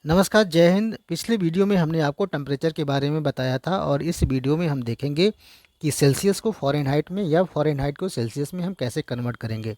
नमस्कार, जय हिंद। पिछले वीडियो में हमने आपको टेम्परेचर के बारे में बताया था और इस वीडियो में हम देखेंगे कि सेल्सियस को फ़ारेनहाइट में या फ़ारेनहाइट को सेल्सियस में हम कैसे कन्वर्ट करेंगे।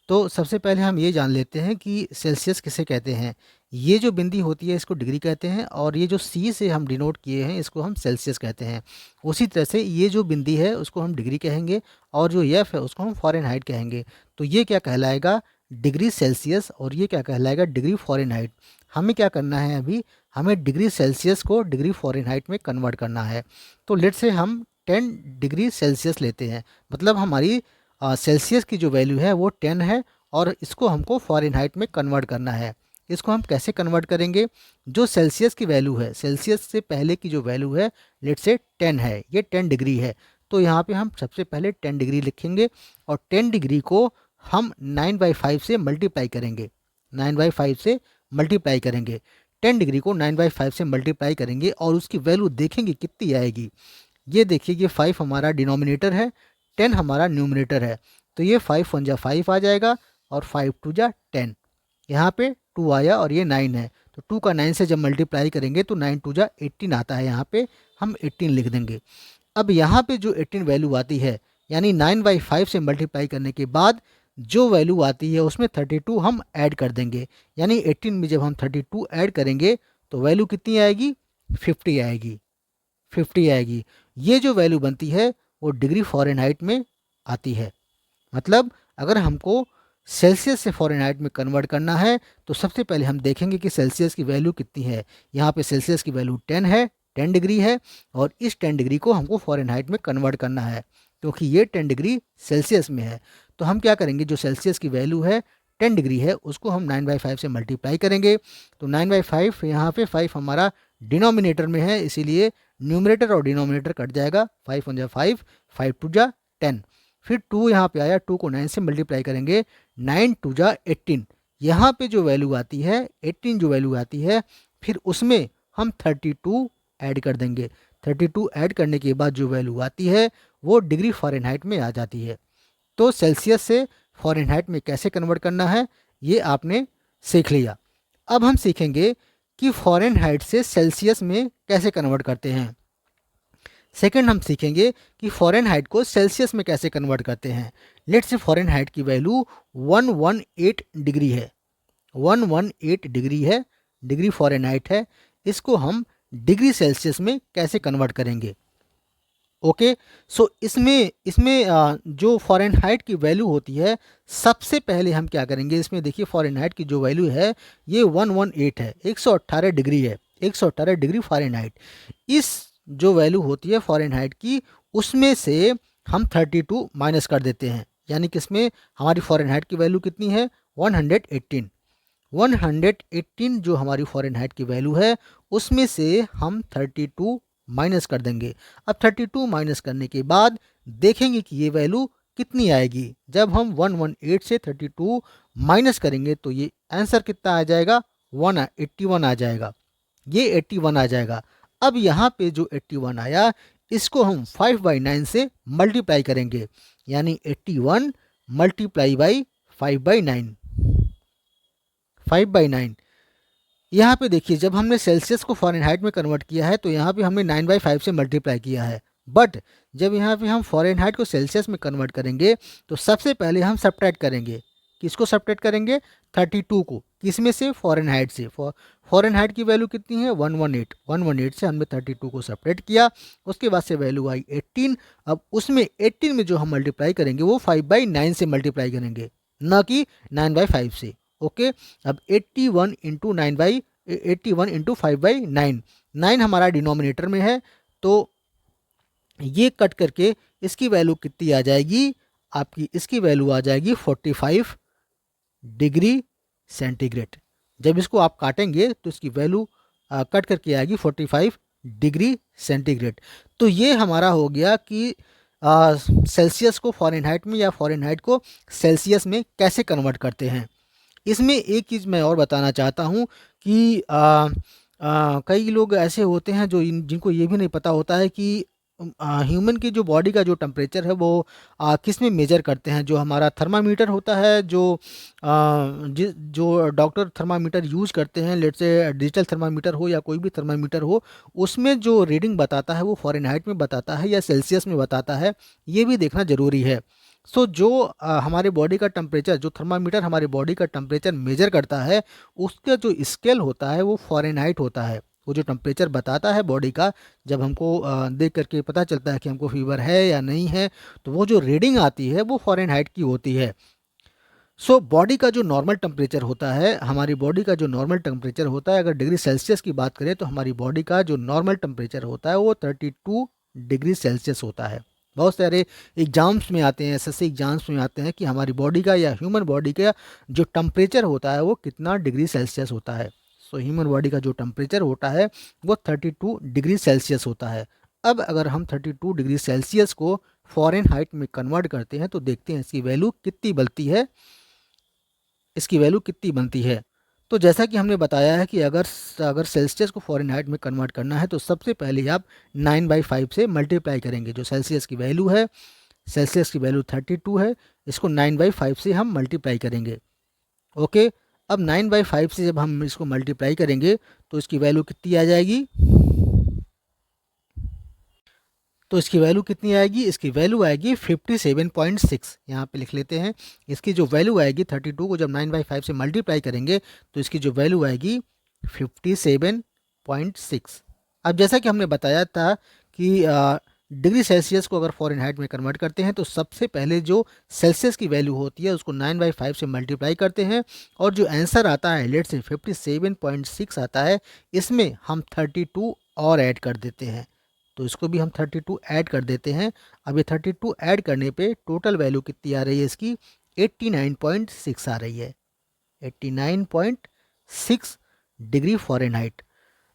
तो सबसे पहले हम ये जान लेते हैं कि सेल्सियस किसे कहते हैं। ये जो बिंदी होती है इसको डिग्री कहते हैं और ये जो सी से हम डिनोट किए हैं इसको हम सेल्सियस कहते हैं। उसी तरह से ये जो बिंदी है उसको हम डिग्री कहेंगे और जो एफ है उसको हम फ़ारेनहाइट कहेंगे। तो ये क्या कहलाएगा, डिग्री सेल्सियस, और ये क्या कहलाएगा, डिग्री फ़ारेनहाइट। हमें क्या करना है, अभी हमें डिग्री सेल्सियस को डिग्री फ़ारेनहाइट में कन्वर्ट करना है। तो लेट से हम 10 डिग्री सेल्सियस लेते हैं, मतलब हमारी सेल्सियस की जो वैल्यू है वो 10 है और इसको हमको फ़ारेनहाइट में कन्वर्ट करना है। इसको हम कैसे कन्वर्ट करेंगे, जो सेल्सियस की वैल्यू है, सेल्सियस से पहले की जो वैल्यू है लेट से 10 है, ये 10 डिग्री है। तो यहाँ पे हम सबसे पहले 10 डिग्री लिखेंगे और 10 डिग्री को हम 9/5 से मल्टीप्लाई करेंगे। 9/5 से मल्टीप्लाई करेंगे, 10 डिग्री को 9/5 से मल्टीप्लाई करेंगे और उसकी वैल्यू देखेंगे कितनी आएगी। ये देखिए, ये 5 हमारा डिनोमिनेटर है, 10 हमारा न्यूमरेटर है। तो ये 5 1 जा 5 आ जाएगा और 5 2 जा 10। यहाँ पे 2 आया और ये 9 है, तो 2 का 9 से जब मल्टीप्लाई करेंगे तो 9 2 जा 18 आता है। यहाँ पे हम 18 लिख देंगे। अब यहाँ पे जो 18 वैल्यू आती है, यानी 9/5 से मल्टीप्लाई करने के बाद जो वैल्यू आती है उसमें 32 हम ऐड कर देंगे। यानी 18 में जब हम 32 ऐड करेंगे तो वैल्यू कितनी आएगी, 50 आएगी। 50 आएगी। ये जो वैल्यू बनती है वो डिग्री फ़ारेनहाइट में आती है। मतलब अगर हमको सेल्सियस से फ़ारेनहाइट में कन्वर्ट करना है तो सबसे पहले हम देखेंगे कि सेल्सियस की वैल्यू कितनी है। यहाँ पे सेल्सियस की वैल्यू 10 है, 10 डिग्री है, और इस 10 डिग्री को हमको फ़ारेनहाइट में कन्वर्ट करना है क्योंकि ये 10 डिग्री सेल्सियस में है। तो हम क्या करेंगे, जो सेल्सियस की वैल्यू है 10 डिग्री है उसको हम 9/5 से मल्टीप्लाई करेंगे। तो 9/5, यहाँ पे 5 हमारा डिनोमिनेटर में है, इसीलिए न्यूमरेटर और डिनोमिनेटर कट जाएगा। 5 1 जा 5, 5 2 जा 10। फिर 2 यहाँ पे आया, 2 को 9 से मल्टीप्लाई करेंगे, 9 2 जा 18। यहाँ पे जो वैल्यू आती है 18, जो वैल्यू आती है, फिर उसमें हम 32 ऐड कर देंगे। 32 ऐड करने के बाद जो वैल्यू आती है वो डिग्री फ़ारेनहाइट में आ जाती है। तो सेल्सियस से फ़ारेनहाइट में कैसे कन्वर्ट करना है ये आपने सीख लिया। अब हम सीखेंगे कि फ़ारेनहाइट से सेल्सियस में कैसे कन्वर्ट करते हैं। सेकंड हम सीखेंगे कि फ़ारेनहाइट को सेल्सियस में कैसे कन्वर्ट करते हैं। लेट्स से फ़ारेनहाइट की वैल्यू 118 डिग्री है, 118 डिग्री है, डिग्री फ़ारेनहाइट है। इसको हम डिग्री सेल्सियस में कैसे कन्वर्ट करेंगे। ओके, सो इसमें इसमें जो फ़ारेनहाइट की वैल्यू होती है, सबसे पहले हम क्या करेंगे, इसमें देखिए फ़ारेनहाइट की जो वैल्यू है ये 118 है, 118 डिग्री है, 118 डिग्री फ़ारेनहाइट। इस जो वैल्यू होती है फ़ारेनहाइट की, उसमें से हम 32 माइनस कर देते हैं। यानी कि इसमें हमारी फ़ारेनहाइट की वैल्यू कितनी है, 118। 118 जो हमारी फ़ारेनहाइट की वैल्यू है उसमें से हम 32 माइनस कर देंगे। अब 32 माइनस करने के बाद देखेंगे कि ये वैल्यू कितनी आएगी। जब हम 118 से 32 माइनस करेंगे तो ये आंसर कितना आ जाएगा, 181 आ जाएगा। ये 81 आ जाएगा। अब यहाँ पे जो 81 आया इसको हम 5/9 से मल्टीप्लाई करेंगे, यानी 81 मल्टीप्लाई बाई 5/9, 5/9। यहाँ पे देखिए, जब हमने सेल्सियस को फ़ारेनहाइट में कन्वर्ट किया है तो यहाँ पे हमने 9/5 से मल्टीप्लाई किया है। बट जब यहाँ पे हम फ़ारेनहाइट को सेल्सियस में कन्वर्ट करेंगे तो सबसे पहले हम सब्ट्रैक्ट करेंगे। किसको सब्ट्रैक्ट करेंगे, 32 को। किसमें से, फ़ारेनहाइट से। फ़ारेनहाइट की वैल्यू कितनी है, 118। 118 से हमने 32 को सब्ट्रैक्ट किया, उसके बाद से वैल्यू आई 18। अब उसमें 18 में जो हम मल्टीप्लाई करेंगे वो 5/9 से मल्टीप्लाई करेंगे, ना कि 9/5 से। ओके, अब 81 इंटू 81 इंटू 5/9, 9 हमारा डिनोमिनेटर में है, तो ये कट करके इसकी वैल्यू कितनी आ जाएगी, आपकी इसकी वैल्यू आ जाएगी 45 डिग्री सेंटीग्रेड। जब इसको आप काटेंगे तो इसकी वैल्यू कट करके आएगी 45 डिग्री सेंटीग्रेड। तो ये हमारा हो गया कि सेल्सियस को फ़ारेनहाइट में या फ़ारेनहाइट को सेल्सियस में कैसे कन्वर्ट करते हैं। इसमें एक चीज़ मैं और बताना चाहता हूँ कि कई लोग ऐसे होते हैं जो जिनको ये भी नहीं पता होता है कि ह्यूमन की जो बॉडी का जो टेम्परेचर है वो किस में मेजर करते हैं। जो हमारा थर्मामीटर होता है, जो डॉक्टर थर्मामीटर यूज़ करते हैं, लेट्स से डिजिटल थर्मामीटर हो या कोई भी थर्मामीटर हो, उसमें जो रीडिंग बताता है वो फ़ारेनहाइट में बताता है या सेल्सियस में बताता है, ये भी देखना ज़रूरी है। जो हमारे बॉडी का टेम्परेचर, जो थर्मामीटर हमारे बॉडी का टेम्परेचर मेजर करता है, उसका जो स्केल होता है वो फ़ारेनहाइट होता है। वो जो टेम्परेचर बताता है बॉडी का, जब हमको देख करके पता चलता है कि हमको फीवर है या नहीं है, तो वो जो रीडिंग आती है वो फ़ारेनहाइट की होती है। बॉडी का जो नॉर्मल टेम्परेचर होता है, हमारी बॉडी का जो नॉर्मल टेम्परेचर होता है, अगर डिग्री सेल्सियस की बात करें तो हमारी बॉडी का जो नॉर्मल टेम्परेचर होता है वो 32 डिग्री सेल्सियस होता है। बहुत सारे एग्जाम्स में आते हैं, एसएससी एग्जाम्स में आते हैं कि हमारी बॉडी का या ह्यूमन बॉडी का जो टेम्परेचर होता है वो कितना डिग्री सेल्सियस होता है। ह्यूमन बॉडी का जो टेम्परेचर होता है वो 32 डिग्री सेल्सियस होता है। अब अगर हम 32 डिग्री सेल्सियस को फ़ारेनहाइट में कन्वर्ट करते हैं तो देखते हैं इसकी वैल्यू कितनी बनती है। तो जैसा कि हमने बताया है कि अगर सेल्सियस को फ़ारेनहाइट में कन्वर्ट करना है तो सबसे पहले आप 9/5 से मल्टीप्लाई करेंगे। जो सेल्सियस की वैल्यू है, सेल्सियस की वैल्यू 32 है, इसको 9/5 से हम मल्टीप्लाई करेंगे। ओके, अब 9/5 से जब हम इसको मल्टीप्लाई करेंगे तो इसकी वैल्यू कितनी आ जाएगी। तो इसकी वैल्यू कितनी आएगी, इसकी वैल्यू आएगी 57.6। यहाँ पे लिख लेते हैं, इसकी जो वैल्यू आएगी 32 को जब 9/5 से मल्टीप्लाई करेंगे तो इसकी जो वैल्यू आएगी 57.6। अब जैसा कि हमने बताया था कि डिग्री सेल्सियस को अगर फ़ारेनहाइट में कन्वर्ट करते हैं तो सबसे पहले जो सेल्सियस की वैल्यू होती है उसको 9/5 से मल्टीप्लाई करते हैं, और जो आंसर आता है लेट्स से 57.6 आता है, इसमें हम 32 और ऐड कर देते हैं। तो इसको भी हम 32 ऐड कर देते हैं। अब ये 32 ऐड करने पे टोटल वैल्यू कितनी आ रही है इसकी, 89.6 आ रही है। 89.6 डिग्री फ़ारेनहाइट।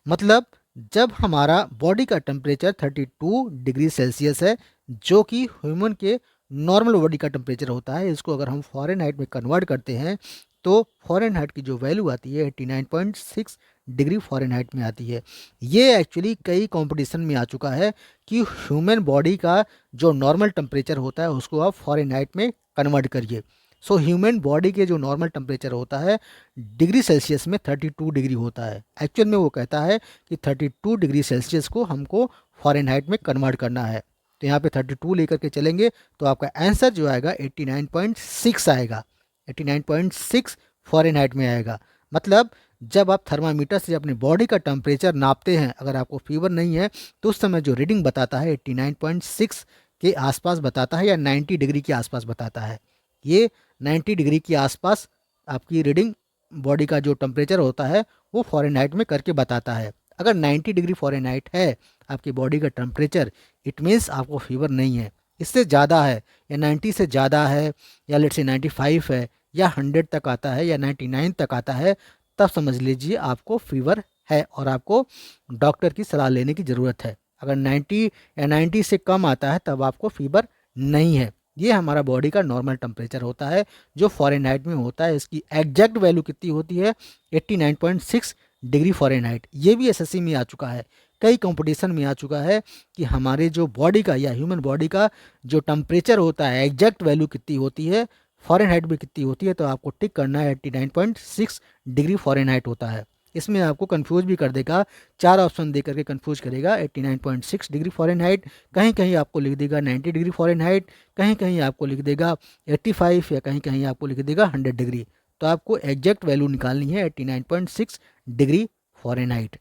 मतलब जब हमारा बॉडी का टेम्परेचर 32 डिग्री सेल्सियस है, जो कि ह्यूमन के नॉर्मल बॉडी का टेम्परेचर होता है, इसको अगर हम फ़ारेनहाइट में कन्वर्ट करते हैं तो फ़ारेनहाइट की जो वैल्यू आती है 89.6 डिग्री फ़ारेनहाइट में आती है। ये एक्चुअली कई कंपटीशन में आ चुका है कि ह्यूमन बॉडी का जो नॉर्मल टेम्परेचर होता है उसको आप फ़ारेनहाइट में कन्वर्ट करिए। ह्यूमन बॉडी के जो नॉर्मल टेम्परेचर होता है डिग्री सेल्सियस में 32 डिग्री होता है। एक्चुअल में वो कहता है कि 32 डिग्री सेल्सियस को हमको फ़ारेनहाइट में कन्वर्ट करना है। तो यहाँ पे 32 लेकर के चलेंगे तो आपका आंसर जो आएगा 89.6 आएगा। 89.6 फ़ारेनहाइट में आएगा। मतलब जब आप थर्मामीटर से अपनी बॉडी का टेम्परेचर नापते हैं, अगर आपको फीवर नहीं है तो उस समय जो रीडिंग बताता है 89.6 के आसपास बताता है या 90 डिग्री के आसपास बताता है। ये 90 डिग्री के आसपास आपकी रीडिंग बॉडी का जो टेम्परेचर होता है वो फ़ारेनहाइट में करके बताता है। अगर 90 डिग्री फ़ारेनहाइट है आपकी बॉडी का टेम्परेचर, इट मीन्स आपको फीवर नहीं है। इससे ज़्यादा है या 90 से ज़्यादा है या लेट्स से 95 है या 100 तक आता है या 99 तक आता है, तब समझ लीजिए आपको फीवर है और आपको डॉक्टर की सलाह लेने की ज़रूरत है। अगर 90 या 90 से कम आता है तब आपको फीवर नहीं है। ये हमारा बॉडी का नॉर्मल टेम्परेचर होता है जो फ़ारेनहाइट में होता है। इसकी एग्जैक्ट वैल्यू कितनी होती है, 89.6 डिग्री फ़ारेनहाइट। ये भी एसएससी में आ चुका है, कई कंपटीशन में आ चुका है कि हमारे जो बॉडी का या ह्यूमन बॉडी का जो टेम्परेचर होता है एग्जैक्ट वैल्यू कितनी होती है, फ़ारेनहाइट में कितनी होती है, तो आपको टिक करना है 89.6 डिग्री फ़ारेनहाइट होता है। इसमें आपको कंफ्यूज भी कर देगा, 4 ऑप्शन दे करके कंफ्यूज करेगा। 89.6 डिग्री फ़ारेनहाइट, कहीं कहीं आपको लिख देगा 90 डिग्री फ़ारेनहाइट, कहीं कहीं आपको लिख देगा 85 या कहीं कहीं आपको लिख देगा 100 डिग्री। तो आपको एग्जैक्ट वैल्यू निकालनी है 89.6 डिग्री फ़ारेनहाइट।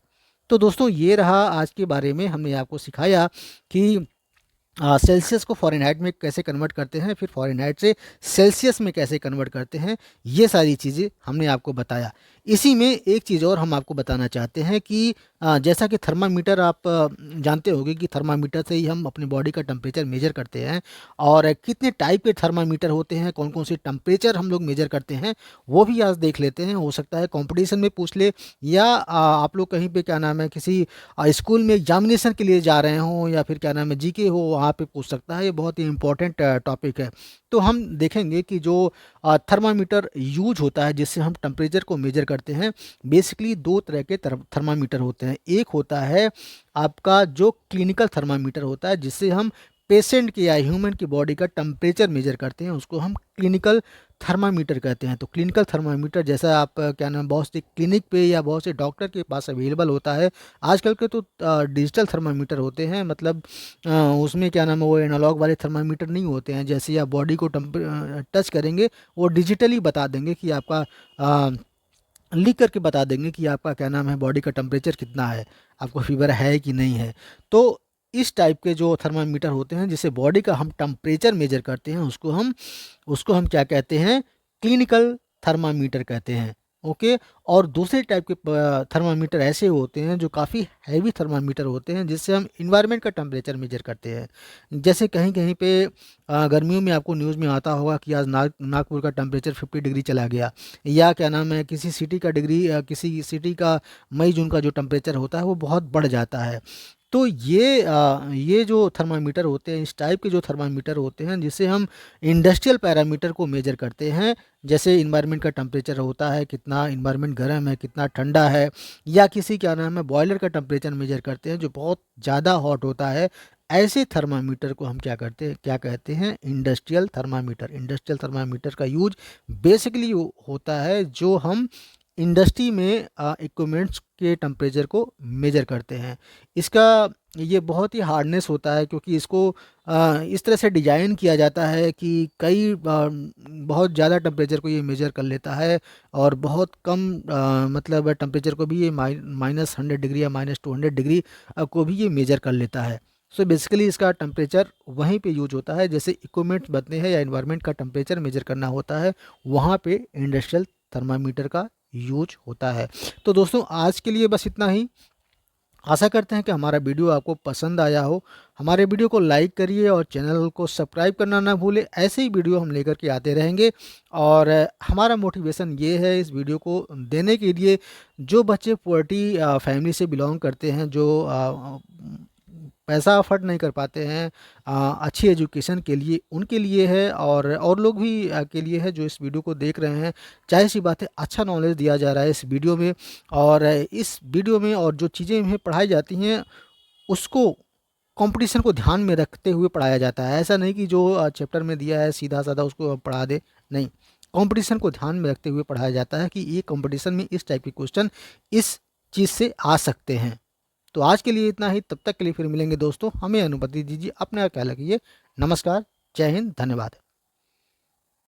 तो दोस्तों ये रहा आज के बारे में, हमने आपको सिखाया कि सेल्सियस को फ़ारेनहाइट में कैसे कन्वर्ट करते हैं, फिर फ़ारेनहाइट से सेल्सियस में कैसे कन्वर्ट करते हैं, ये सारी चीज़ें हमने आपको बताया। इसी में एक चीज़ और हम आपको बताना चाहते हैं कि जैसा कि थर्मामीटर आप जानते होंगे कि थर्मामीटर से ही हम अपनी बॉडी का टेम्परेचर मेजर करते हैं, और कितने टाइप के थर्मामीटर होते हैं, कौन कौन से टेम्परेचर हम लोग मेजर करते हैं, वो भी आज देख लेते हैं। हो सकता है कंपटीशन में पूछ ले, या आप लोग कहीं पे क्या नाम है किसी स्कूल में एग्जामिनेशन के लिए जा रहे हों, या फिर क्या नाम है जीके हो, वहाँ पे पूछ सकता है। ये बहुत ही इंपॉर्टेंट टॉपिक है। तो तो हम देखेंगे कि जो थर्मामीटर यूज होता है जिससे हम टेम्परेचर को मेजर करते हैं, बेसिकली दो तरह के थर्मामीटर होते हैं। एक होता है आपका जो क्लिनिकल थर्मामीटर होता है, जिससे हम पेशेंट की या ह्यूमन की बॉडी का टेम्परेचर मेजर करते हैं, उसको हम क्लिनिकल थर्मामीटर कहते हैं। तो क्लिनिकल थर्मामीटर जैसा आप क्या नाम बहुत से क्लिनिक पे या बहुत से डॉक्टर के पास अवेलेबल होता है। आजकल के तो डिजिटल थर्मामीटर होते हैं, मतलब उसमें क्या नाम है वो एनालॉग वाले थर्मामीटर नहीं होते हैं। जैसे आप बॉडी को टच करेंगे वो डिजिटली बता देंगे कि आपका लिख करके बता देंगे कि आपका क्या नाम है बॉडी का टेम्परेचर कितना है, आपको फीवर है कि नहीं है। तो इस टाइप के जो थर्मामीटर होते हैं जिससे बॉडी का हम टेम्परेचर मेजर करते हैं, उसको हम क्या कहते हैं, क्लिनिकल थर्मामीटर कहते हैं। ओके। और दूसरे टाइप के थर्मामीटर ऐसे होते हैं जो काफ़ी हैवी थर्मामीटर होते हैं, जिससे हम इन्वायरमेंट का टेम्परेचर मेजर करते हैं। जैसे कहीं कहीं पे गर्मियों में आपको न्यूज़ में आता होगा कि आज नागपुर का टेम्परेचर 50 डिग्री चला गया, या क्या नाम है किसी सिटी का किसी सिटी का मई जून का जो टेम्परेचर होता है वो बहुत बढ़ जाता है। तो ये जो थर्मामीटर होते हैं, इस टाइप के जो थर्मामीटर होते हैं जिससे हम इंडस्ट्रियल पैरामीटर को मेजर करते हैं। जैसे इन्वायरमेंट का टेम्परेचर होता है, कितना इन्वायरमेंट गर्म है, कितना ठंडा है, या किसी क्या नाम है बॉयलर का टेम्परेचर मेजर करते हैं जो बहुत ज़्यादा हॉट होता है। ऐसे थर्मामीटर को हम क्या कहते हैं, इंडस्ट्रियल थर्मामीटर। इंडस्ट्रियल थर्मामीटर का यूज बेसिकली होता है जो हम इंडस्ट्री में इक्विपमेंट्स के टेम्परेचर को मेजर करते हैं। इसका ये बहुत ही हार्डनेस होता है, क्योंकि इसको इस तरह से डिजाइन किया जाता है कि बहुत ज़्यादा टेम्परेचर को ये मेजर कर लेता है, और बहुत कम मतलब टेम्परेचर को भी ये -100 डिग्री या -200 डिग्री को भी ये मेजर कर लेता है। सो बेसिकली इसका टेम्परेचर वहीं पे यूज होता है, जैसे इक्विपमेंट बनते हैं या इन्वायरमेंट का टेम्परेचर मेजर करना होता है, वहाँ पे इंडस्ट्रियल थर्मामीटर का यूज होता है। तो दोस्तों आज के लिए बस इतना ही। आशा करते हैं कि हमारा वीडियो आपको पसंद आया हो। हमारे वीडियो को लाइक करिए और चैनल को सब्सक्राइब करना ना भूलें। ऐसे ही वीडियो हम लेकर के आते रहेंगे, और हमारा मोटिवेशन ये है इस वीडियो को देने के लिए, जो बच्चे पुअर्टी फैमिली से बिलोंग करते हैं, जो पैसा अफोर्ड नहीं कर पाते हैं अच्छी एजुकेशन के लिए, उनके लिए है, और लोग भी के लिए है जो इस वीडियो को देख रहे हैं। चाहे सी बात है, अच्छा नॉलेज दिया जा रहा है इस वीडियो में, और इस वीडियो में और जो चीज़ें हमें पढ़ाई जाती हैं उसको कंपटीशन को ध्यान में रखते हुए पढ़ाया जाता है। ऐसा नहीं कि जो चैप्टर में दिया है सीधा साधा उसको पढ़ा दे, नहीं, कंपटीशन को ध्यान में रखते हुए पढ़ाया जाता है कि ये कंपटीशन में इस टाइप के क्वेश्चन इस चीज़ से आ सकते हैं। तो आज के लिए इतना ही, तब तक के लिए फिर मिलेंगे दोस्तों। हमें अनुमति दीजिए, अपना ख्याल रखिए। नमस्कार, जय हिंद, धन्यवाद।